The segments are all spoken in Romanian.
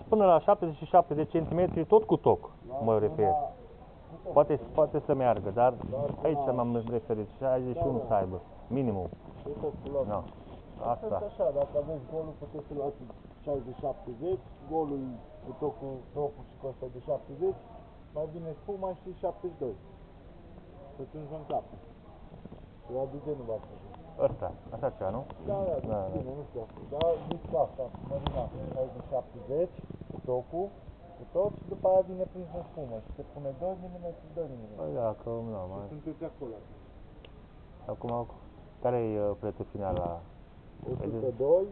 Până la 77 de centimetri, tot cu toc, mă refer. Poate să meargă, dar aici m-am referit, 61 să aibă, minimum. No. Asta. Așa, dacă aveți golul, puteți să luați 60-70, golul cu tocul și costă de 70, mai vine spuma și 72. Și atunci vă încapă. La dizenul v-ați făcut. Ăsta, așa ceva, nu? Da, bine, nu știu asta. Dar zic asta, mărina 60-70, cu tocul, cu tot, și după aia vine prins în spumă și se pune 2 mm, 2 mm. Păi da, că nu mai... Sunteți acolo. Acum, care-i prețul final la... 102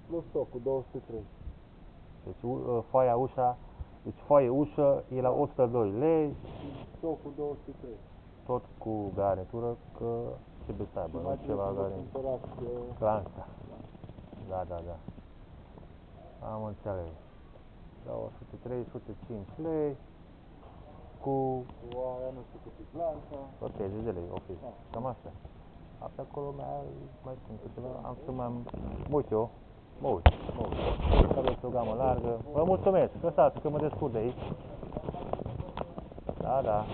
plus tocul, 203. Deci foaia ușa, deci foaie ușă e la 102 lei. Tocul 203. Tot cu garnitură, că trebuie să aibă, nu ceva garnitură. Clanța. Da. Am înțeles. 203, 105 lei. Cu aia nu știu cât e clanța. 130 de lei, ok. Cam asta. Asta acolo mai spun câteva, am să mă uit eu. Mă uit. Să aveți o gamă largă. Vă mulțumesc, lăsați că mă descurc de aici. Da.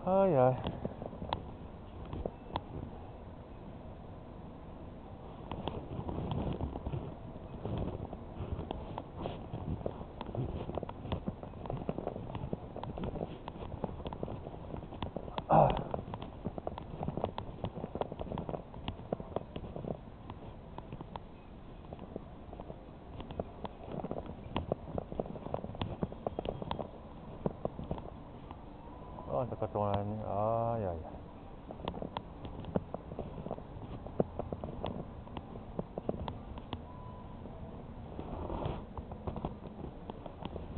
Ai. Asta că ai.